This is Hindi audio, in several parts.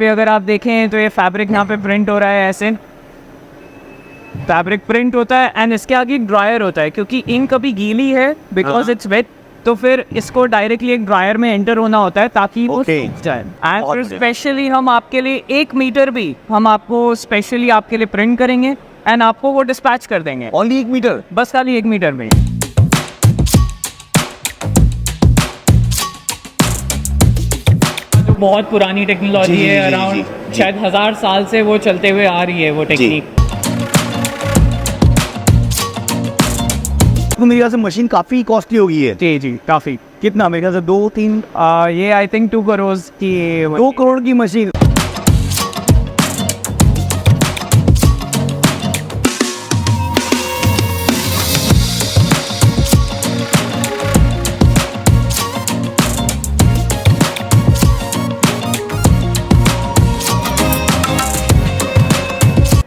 पे अगर आप देखें तो ये फैब्रिक यहाँ पे प्रिंट हो रहा है, ऐसे फैब्रिक प्रिंट होता है एंड इसके आगे एक ड्रायर होता है, क्योंकि इंक अभी गीली है बिकॉज इट्स वेट, तो फिर इसको डायरेक्टली एक ड्रायर में एंटर होना होता है ताकि वो सूख जाए। एंड फिर स्पेशली हम आपके लिए 1 मीटर भी हम आपको स्पेशली आपके लिए प्रिंट करेंगे एंड आपको वो डिस्पैच कर देंगे। Only 1 metre? बस खाली 1 मीटर में। जो बहुत पुरानी टेक्नोलॉजी है, अराउंड शायद 1000 साल से वो चलते हुए आ रही है वो टेक्निक। मेरे ख्याल से मशीन काफी कॉस्टली हो गई है। जी जी काफी। कितना? मेरे ख्याल से 2-3 ये आई थिंक 2 करोड़ की 2 करोड़ की मशीन।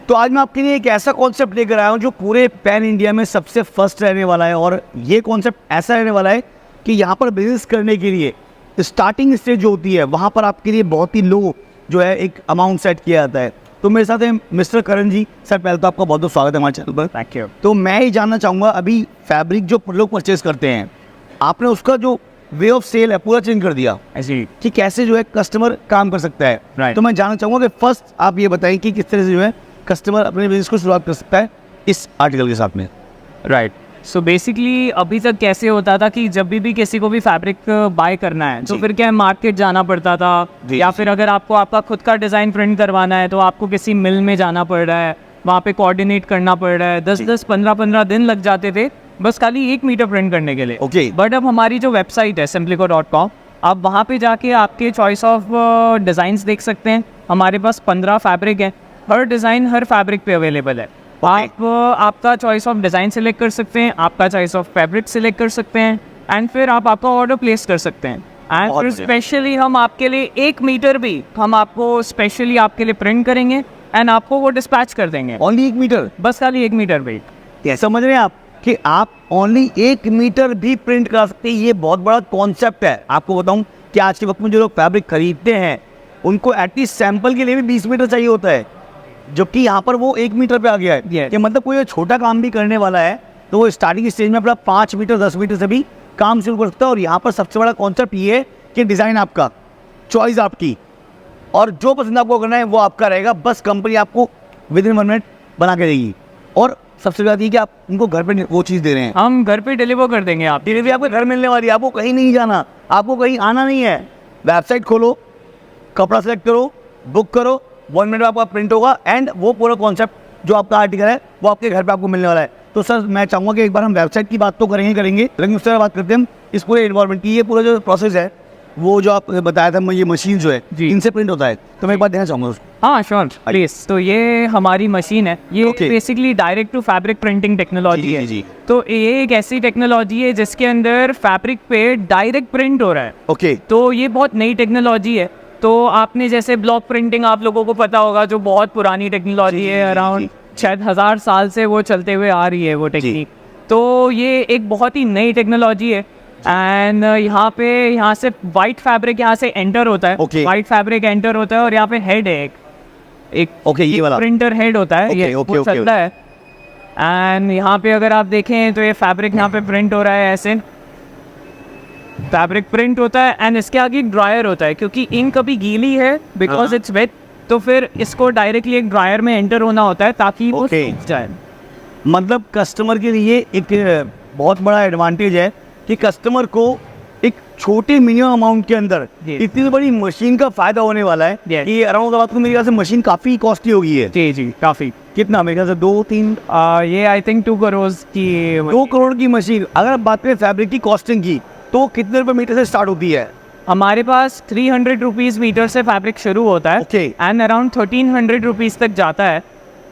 तो आज मैं आपके लिए एक ऐसा कॉन्सेप्ट लेकर आया हूँ जो पूरे पैन इंडिया में सबसे फर्स्ट रहने वाला है। और ये कॉन्सेप्ट ऐसा रहने वाला है कि यहाँ पर बिजनेस करने के लिए स्टार्टिंग स्टेज जो होती है वहाँ पर आपके लिए बहुत ही लो जो है एक अमाउंट सेट किया जाता है। तो मेरे साथ है मिस्टर करण जी। सर पहले तो आपका बहुत बहुत स्वागत है हमारे चैनल पर। Thank you. तो मैं ही जानना चाहूँगा, अभी फैब्रिक जो लोग परचेज करते हैं, आपने उसका जो वे ऑफ सेल है पूरा चेंज कर दिया जी कि कैसे जो है कस्टमर काम कर सकता है। Right. तो मैं जानना चाहूँगा कि फर्स्ट आप ये बताएं कि किस तरह से जो है कस्टमर अपने बिजनेस को शुरुआत कर सकता है इस आर्टिकल के साथ में। राइट। सो बेसिकली अभी तक कैसे होता था कि जब भी किसी को भी फैब्रिक बाय करना है तो फिर क्या है, मार्केट जाना पड़ता था, या फिर अगर आपको आपका खुद का डिज़ाइन प्रिंट करवाना है तो आपको किसी मिल में जाना पड़ रहा है, वहाँ पे कोऑर्डिनेट करना पड़ रहा है, 10-10 15-15 दिन लग जाते थे बस खाली 1 मीटर प्रिंट करने के लिए। ओके। बट अब हमारी जो वेबसाइट है simplico.com, आप वहाँ पे जाके आपके चॉइस ऑफ डिज़ाइंस देख सकते हैं। हमारे पास 15 फैब्रिक हैं, हर डिज़ाइन हर फैब्रिक पे अवेलेबल है। आप आपका चॉइस ऑफ डिज़ाइन सिलेक्ट कर सकते हैं, आपका चॉइस ऑफ फैब्रिक सिलेक्ट कर सकते हैं एंड फिर आप आपका ऑर्डर प्लेस कर सकते हैं। एंड फिर स्पेशली हम आपके लिए 1 मीटर भी हम आपको स्पेशली आपके लिए प्रिंट करेंगे एंड आपको वो डिस्पैच कर देंगे। Only 1 metre? बस खाली 1 मीटर भी। समझ रहे हैं आप कि आप ओनली 1 मीटर भी प्रिंट करा सकते हैं। ये बहुत बड़ा कॉन्सेप्ट है। आपको बताऊं कि आज के वक्त में जो लोग फैब्रिक खरीदते हैं उनको एटलीस्ट सैंपल के लिए भी 20 मीटर चाहिए होता है, जबकि यहाँ पर वो 1 मीटर पे आ गया है। कि मतलब कोई छोटा काम भी करने वाला है तो वो स्टार्टिंग स्टेज में अपना 5 मीटर 10 मीटर से भी काम शुरू कर सकता है। और यहाँ पर सबसे बड़ा कॉन्सेप्ट ये है कि डिज़ाइन आपका, चॉइस आपकी, और जो पसंद आपको करना है वो आपका रहेगा। बस कंपनी आपको विदिन 1 मिनट बना के देगी। और सबसे बात ये कि आप उनको घर पे वो चीज़ दे रहे हैं। हम घर पे डिलीवर कर देंगे। आप डिलीवरी आपके घर मिलने वाली है, आपको कहीं नहीं जाना, आपको कहीं आना नहीं है। वेबसाइट खोलो, कपड़ा सेलेक्ट करो, बुक करो, 1 मिनट में आपका प्रिंट होगा एंड वो पूरा कॉन्सेप्ट जो आपका आर्टिकल है वो आपके घर पे आपको मिलने वाला है। तो सर मैं चाहूँगा कि एक बार हम वेबसाइट की बात तो करेंगे लेकिन उससे बात करते हैं हम इस पूरे इन्वायरमेंट की। ये पूरा जो प्रोसेस है वो जो आप बताया था, ये मशीन जो है इनसे प्रिंट होता है, तो मैं एक बात देना चाहूँगा उसको। हाँ श्योर प्लीज। तो ये हमारी मशीन है, ये basically direct to fabric printing technology है। तो ये एक ऐसी टेक्नोलॉजी है जिसके अंदर फैब्रिक पे डायरेक्ट प्रिंट हो रहा है। ओके। तो ये बहुत नई टेक्नोलॉजी है। तो आपने जैसे ब्लॉक प्रिंटिंग आप लोगों को पता होगा, जो बहुत पुरानी टेक्नोलॉजी है, अराउंड शायद 1000 साल से वो चलते हुए आ रही है वो टेक्निक। तो ये एक बहुत ही नई टेक्नोलॉजी है एंड यहाँ से वाइट फैब्रिक यहाँ से एंटर होता है। वाइट फैब्रिक एंटर होता है और यहाँ पे हेड है एक ये वाला प्रिंटर हेड होता है। ये चलता है एंड यहाँ पे अगर आप देखें तो ये फैब्रिक यहाँ पे प्रिंट हो रहा है, ऐसे फैब्रिक प्रिंट होता है एंड इसके आगे एक ड्रायर होता है, क्योंकि इंक अभी गीली है बिकॉज इट्स वेट, तो फिर इसको डायरेक्टली एक ड्रायर में एंटर होना होता है ताकि वो सूख जाए। मतलब कस्टमर के लिए एक बहुत बड़ा एडवांटेज है कि कस्टमर को एक छोटे मिनिमम अमाउंट के अंदर इतनी बड़ी मशीन का फायदा होने वाला है कि अराउंड आपको मेरे ख्याल से मशीन काफी कॉस्टली हो गई है। जी जी काफी। कितना? मेरे ख्याल से 2-3 ये आई थिंक 2 करोड़ की 2 करोड़ की मशीन। अगर आप बात करें फैब्रिक की कॉस्टिंग की तो कितने रुपए मीटर से स्टार्ट होती है? हमारे पास 300 रुपीज़ मीटर से फैब्रिक शुरू होता है एंड अराउंड 1300 रुपीज़ तक जाता है।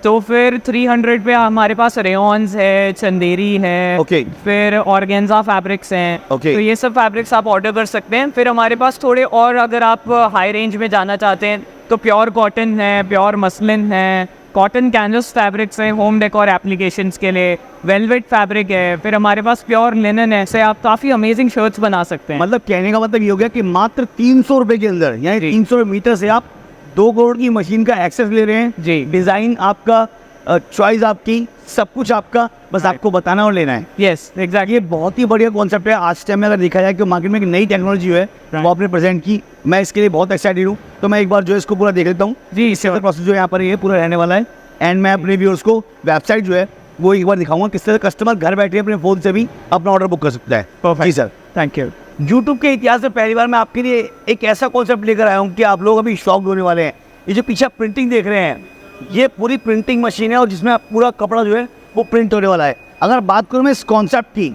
तो फिर 300 पे हमारे पास रेयॉन्स है, चंदेरी है, फिर ऑर्गेन्जा फैब्रिक्स हैं। तो ये सब फैब्रिक्स आप ऑर्डर कर सकते हैं। फिर हमारे पास थोड़े और अगर आप हाई रेंज में जाना चाहते हैं तो प्योर कॉटन है, प्योर मसलिन है, कॉटन कैनवस फैब्रिक्स हैं होम डेकोर एप्लीकेशंस के लिए, वेलवेट फैब्रिक है, फिर हमारे पास प्योर लिनन है। से आप काफ़ी अमेजिंग शर्ट्स बना सकते हैं। मतलब कहने का मतलब ये हो गया कि मात्र 300 रुपये के अंदर, यानी 300 मीटर से आप 2 करोड़ की मशीन का एक्सेस ले रहे हैं जी। डिज़ाइन आपका, चॉइस आपकी, सब कुछ आपका, बस आपको बताना और लेना है। Yes exactly. ये बहुत ही बढ़िया कॉन्सेप्ट है। आज टाइम में अगर देखा जाए कि मार्केट में एक नई टेक्नोलॉजी है वो आपने प्रेजेंट की, मैं इसके लिए बहुत एक्साइटेड हूँ। तो मैं एक बार जो है इसको पूरा देख लेता हूँ जी, इससे प्रोसेस जो यहाँ पर ये पूरा रहने वाला है। एंड मैं अपने व्यूअर्स को वेबसाइट जो है वो एक बार दिखाऊंगा किस तरह कस्टमर घर बैठे अपने फ़ोन से भी अपना ऑर्डर बुक कर सकता है। Perfect. जी सर, थैंक यू। यूट्यूब के इतिहास में पहली बार मैं आपके लिए एक ऐसा कॉन्सेप्ट लेकर आया हूँ कि आप लोग अभी शॉक होने वाले हैं। ये जो पीछे प्रिंटिंग देख रहे हैं, ये पूरी प्रिंटिंग मशीन है और जिसमें पूरा कपड़ा जो है वो प्रिंट होने वाला है। अगर बात करूँ मैं इस कॉन्सेप्ट की,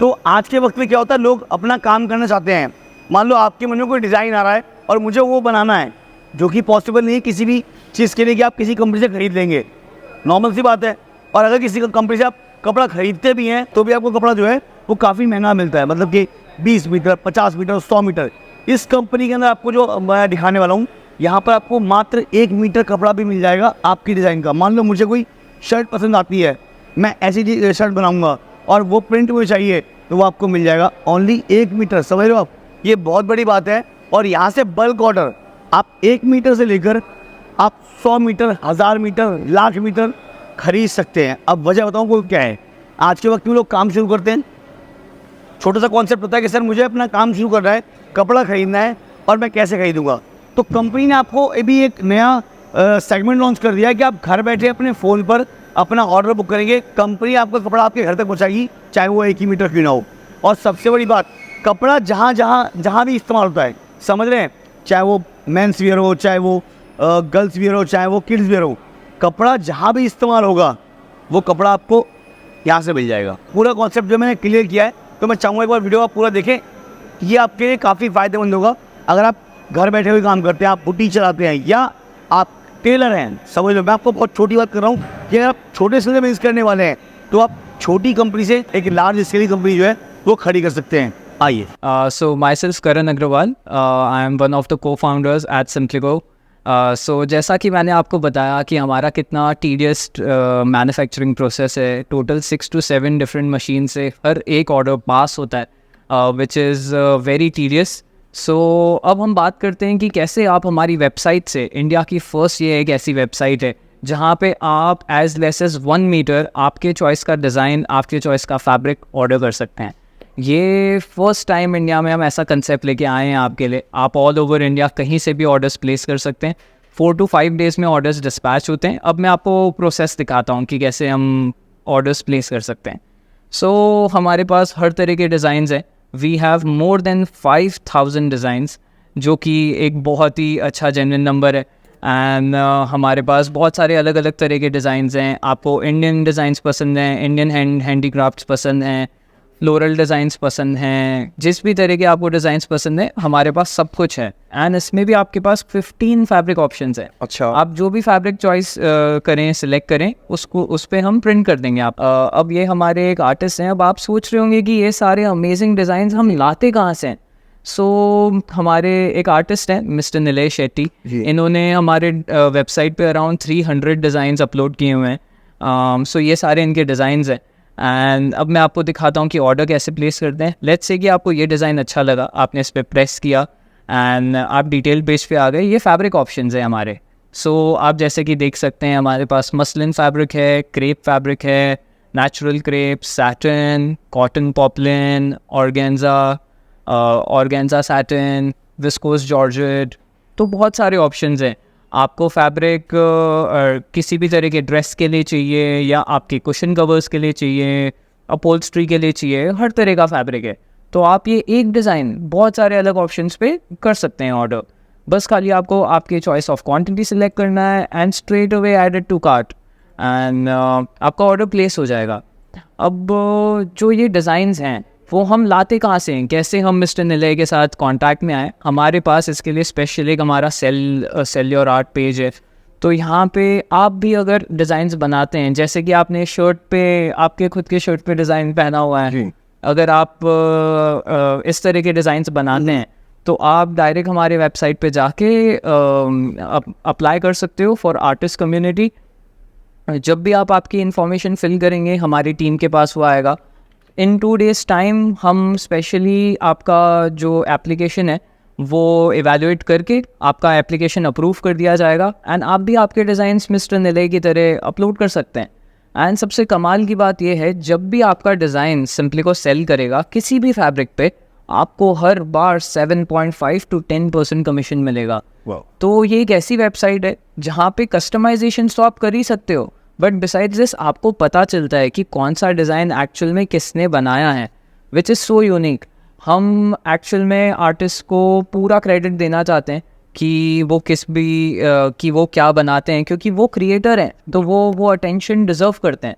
तो आज के वक्त में क्या होता है, लोग अपना काम करना चाहते हैं। मान लो आपके मन में कोई डिज़ाइन आ रहा है और मुझे वो बनाना है, जो कि पॉसिबल नहीं है किसी भी चीज़ के लिए कि आप किसी कंपनी से खरीद लेंगे, नॉर्मल सी बात है। और अगर किसी कंपनी से आप कपड़ा खरीदते भी हैं तो भी आपको कपड़ा जो है वो काफ़ी महंगा मिलता है, मतलब कि 20 मीटर, 50 मीटर, 100 मीटर। इस कंपनी के अंदर आपको जो मैं दिखाने वाला हूँ, यहाँ पर आपको मात्र 1 मीटर कपड़ा भी मिल जाएगा आपकी डिज़ाइन का। मान लो मुझे कोई शर्ट पसंद आती है, मैं ऐसी शर्ट बनाऊँगा और वो प्रिंट मुझे चाहिए, तो वो आपको मिल जाएगा ओनली 1 मीटर। समझ रहे हो आप, ये बहुत बड़ी बात है। और यहाँ से बल्क ऑर्डर आप 1 मीटर से लेकर आप 100 मीटर, 1000 मीटर, लाख मीटर खरीद सकते हैं। अब वजह बताऊँ वो क्या है, आज के वक्त में लोग काम शुरू करते हैं, छोटा सा कॉन्सेप्ट होता है कि सर मुझे अपना काम शुरू करना है, कपड़ा खरीदना है और मैं कैसे खरीदूंगा। तो कंपनी ने आपको अभी एक नया सेगमेंट लॉन्च कर दिया है कि आप घर बैठे अपने फ़ोन पर अपना ऑर्डर बुक करेंगे, कंपनी आपका कपड़ा आपके घर तक पहुंचाएगी, चाहे वो 1 ही मीटर क्यों ना हो। और सबसे बड़ी बात, कपड़ा जहाँ भी इस्तेमाल होता है, समझ रहे हैं, चाहे वो मेंस वियर हो, चाहे वो गर्ल्स वियर हो, चाहे वो किड्स वियर हो, कपड़ा जहाँ भी इस्तेमाल होगा वो कपड़ा आपको यहाँ से मिल जाएगा। पूरा कॉन्सेप्ट जो मैंने क्लियर किया है, तो मैं चाहूँगा एक बार वीडियो आप पूरा देखें, ये आपके लिए काफ़ी फ़ायदेमंद होगा। अगर आप घर बैठे हुए काम करते हैं, आप बुटीक चलाते हैं या आप टेलर हैं, समझ लो, मैं आपको बहुत छोटी बात कर रहा हूँ कि अगर आप छोटे स्केल में बिजनेस करने वाले हैं तो आप छोटी कंपनी से एक लार्ज स्केल कंपनी जो है वो खड़ी कर सकते हैं। आइए। So myself Karan Agrawal, I am one of the co-founders at Simplygo. So जैसा कि मैंने आपको बताया कि हमारा कितना टीडियस मैन्युफैक्चरिंग प्रोसेस है, टोटल 6 to 7 डिफरेंट मशीन से हर एक ऑर्डर पास होता है, विच इज़ वेरी टीडियस। सो अब हम बात करते हैं कि कैसे आप हमारी वेबसाइट से, इंडिया की फ़र्स्ट ये एक ऐसी वेबसाइट है जहाँ पे आप एज लेस एज 1 मीटर आपके चॉइस का डिज़ाइन, आपके चॉइस का फैब्रिक ऑर्डर कर सकते हैं। ये फर्स्ट टाइम इंडिया में हम ऐसा कंसेप्ट लेके आए हैं आपके लिए। आप ऑल ओवर इंडिया कहीं से भी ऑर्डर्स प्लेस कर सकते हैं। 4 to 5 डेज़ में ऑर्डर्स डिस्पैच होते हैं। अब मैं आपको प्रोसेस दिखाता हूँ कि कैसे हम ऑर्डर्स प्लेस कर सकते हैं। सो हमारे पास हर तरह के डिज़ाइंस हैं। We have more than 5000 designs, जो कि एक बहुत ही अच्छा जेन्युइन नंबर है। एंड हमारे पास बहुत सारे अलग अलग तरह के डिज़ाइंस हैं। आपको इंडियन डिज़ाइंस पसंद हैं, इंडियन हैंडीक्राफ्ट्स पसंद हैं, फ्लोरल डिज़ाइंस पसंद हैं, जिस भी तरह के आपको डिज़ाइंस पसंद हैं हमारे पास सब कुछ है। एंड इसमें भी आपके पास 15 फैब्रिक ऑप्शंस हैं। अच्छा, आप जो भी फैब्रिक चॉइस करें, सिलेक्ट करें, उसको उस पर हम प्रिंट कर देंगे आप। अब ये हमारे एक आर्टिस्ट हैं। अब आप सोच रहे होंगे कि ये सारे अमेजिंग डिज़ाइंस हम लाते कहाँ से हैं। सो हमारे एक आर्टिस्ट हैं मिस्टर नीलेश शेट्टी, इन्होंने हमारे वेबसाइट पे अराउंड 300 डिज़ाइंस अपलोड किए हुए हैं। सो ये सारे इनके डिज़ाइंस हैं। एंड अब मैं आपको दिखाता हूँ कि ऑर्डर कैसे प्लेस करते हैं। लेट्स से कि आपको ये डिज़ाइन अच्छा लगा, आपने इस पर प्रेस किया एंड आप डिटेल पेज पे आ गए। ये फैब्रिक ऑप्शंस हैं हमारे। सो आप जैसे कि देख सकते हैं हमारे पास मसलिन फैब्रिक है, क्रेप फैब्रिक है, natural crepe, satin, cotton poplin, organza satin, viscose georgette, तो बहुत सारे ऑप्शंस हैं। आपको फैब्रिक किसी भी तरह के ड्रेस के लिए चाहिए या आपके कुशन कवर्स के लिए चाहिए, अपहोल्स्ट्री के लिए चाहिए, हर तरह का फैब्रिक है। तो आप ये एक डिज़ाइन बहुत सारे अलग ऑप्शंस पे कर सकते हैं ऑर्डर। बस खाली आपको आपके चॉइस ऑफ क्वांटिटी सिलेक्ट करना है and straight away added to cart and आपका ऑर्डर प्लेस हो जाएगा। अब जो ये डिज़ाइंस हैं वो हम लाते कहाँ से हैं, कैसे हम मिस्टर नीले के साथ कांटेक्ट में आए। हमारे पास इसके लिए स्पेशल एक हमारा सेल योर आर्ट पेज है। तो यहाँ पे आप भी अगर डिज़ाइंस बनाते हैं, जैसे कि आपने शर्ट पे, आपके खुद के शर्ट पे डिज़ाइन पहना हुआ है, अगर आप इस तरह के डिज़ाइंस बनाते हैं तो आप डायरेक्ट हमारे वेबसाइट पे जाके अप्लाई कर सकते हो फॉर आर्टिस्ट कम्युनिटी। जब भी आप आपकी इन्फॉर्मेशन फिल करेंगे हमारी टीम के पास वो आएगा। इन 2 days टाइम हम स्पेशली आपका जो एप्लीकेशन है वो इवैल्यूएट करके आपका एप्लीकेशन अप्रूव कर दिया जाएगा एंड आप भी आपके डिज़ाइंस मिस्टर निलय की तरह अपलोड कर सकते हैं। एंड सबसे कमाल की बात यह है, जब भी आपका डिज़ाइन सिंपली को सेल करेगा किसी भी फैब्रिक पे, आपको हर बार 7.5 to 10% कमीशन मिलेगा। तो ये एक ऐसी वेबसाइट है जहाँ पे कस्टमाइजेशन तो आप कर ही सकते हो, बट बिसाइड्स दिस आपको पता चलता है कि कौन सा डिज़ाइन एक्चुअल में किसने बनाया है, विच इज़ सो यूनिक। हम एक्चुअल में आर्टिस्ट को पूरा क्रेडिट देना चाहते हैं कि वो कि वो क्या बनाते हैं, क्योंकि वो क्रिएटर हैं तो वो अटेंशन डिज़र्व करते हैं।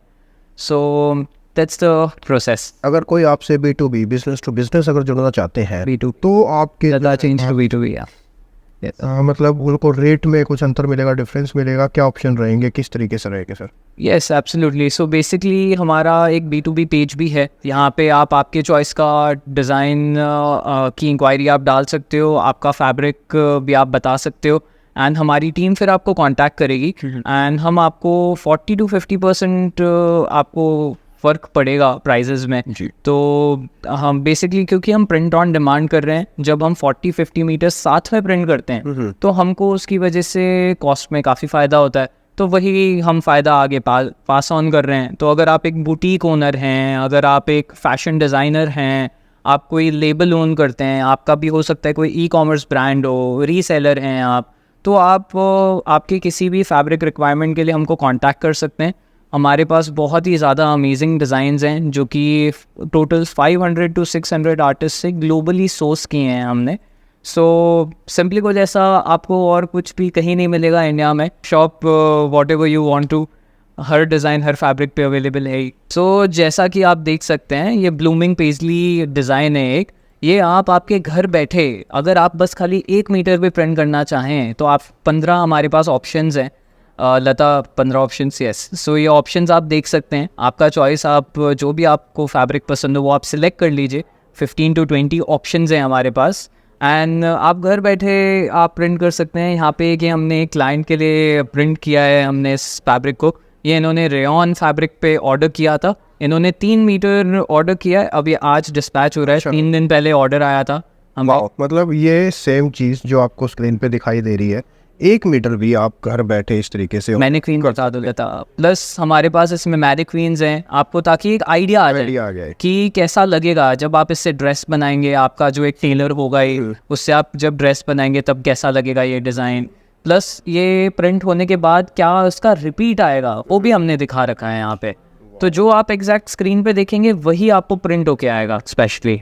So that's the process. अगर कोई आपसे B2B बिजनेस टू बिजनेस अगर जुड़ना चाहते हैं B2 तो आपके चेंज टू B2B या मतलब उनको रेट में कुछ अंतर मिलेगा, डिफरेंस मिलेगा, क्या ऑप्शन रहेंगे, किस तरीके से रहेंगे sir? Yes absolutely. So basically हमारा एक B2B पेज भी है, यहाँ पे आप आपके चॉइस का डिज़ाइन की इंक्वायरी आप डाल सकते हो, आपका फैब्रिक भी आप बता सकते हो एंड हमारी टीम फिर आपको कांटेक्ट करेगी एंड हम आपको 40 to 50% आपको फ़र्क पड़ेगा प्राइजेज में जी। तो हम बेसिकली क्योंकि हम प्रिंट ऑन डिमांड कर रहे हैं, जब हम 40-50 मीटर साथ में प्रिंट करते हैं तो हमको उसकी वजह से कॉस्ट में काफ़ी फ़ायदा होता है, तो वही हम फ़ायदा आगे पास ऑन कर रहे हैं। तो अगर आप एक बुटीक ओनर हैं, अगर आप एक फ़ैशन डिज़ाइनर हैं, आप कोई लेबल ओन करते हैं, आपका भी हो सकता है कोई ई-कॉमर्स ब्रांड हो, रीसेलर हैं आप, तो आप आपके किसी भी फैब्रिक रिक्वायरमेंट के लिए हमको कांटेक्ट कर सकते हैं। हमारे पास बहुत ही ज़्यादा अमेजिंग डिज़ाइंस हैं जो कि टोटल 500 to 600 आर्टिस्ट से ग्लोबली सोर्स किए हैं हमने। सो सिंपली को जैसा आपको और कुछ भी कहीं नहीं मिलेगा इंडिया में। Shop whatever you want to, हर डिज़ाइन हर फैब्रिक पे अवेलेबल है। सो जैसा कि आप देख सकते हैं ये ब्लूमिंग पेजली डिज़ाइन है एक, ये आप आपके घर बैठे अगर आप बस खाली 1 मीटर पे प्रिंट करना चाहें तो आप 15 हमारे पास ऑप्शंस हैं लता 15 ऑप्शंस। यस, सो ये ऑप्शंस आप देख सकते हैं, आपका चॉइस, आप जो भी आपको फैब्रिक पसंद हो वो आप सिलेक्ट कर लीजिए। 15 to 20 ऑप्शंस हैं हमारे पास एंड आप घर बैठे आप प्रिंट कर सकते हैं। यहाँ पे कि हमने एक क्लाइंट के लिए प्रिंट किया है हमने इस फैब्रिक को, ये इन्होंने रेयॉन फैब्रिक पे ऑर्डर किया था, इन्होंने 3 मीटर ऑर्डर किया है, अब ये आज डिस्पैच हो रहा है। 3 दिन पहले ऑर्डर आया था हमें। मतलब ये सेम चीज़ जो आपको स्क्रीन पे दिखाई दे रही है 1 मीटर भी आप घर बैठे इस तरीके से मैनिक्वीन बता दो लेता, प्लस हमारे पास इसमें मैनिक्वीन्स हैं आपको, ताकि एक आइडिया आ जाए कि कैसा लगेगा जब आप इससे ड्रेस बनाएंगे। आपका जो एक टेलर होगा उससे आप जब ड्रेस बनाएंगे तब कैसा लगेगा ये डिज़ाइन, प्लस ये प्रिंट होने के बाद क्या उसका रिपीट आएगा वो भी हमने दिखा रखा है यहाँ पे। तो जो आप एग्जैक्ट स्क्रीन पे देखेंगे वही आपको प्रिंट होके आएगा स्पेशली।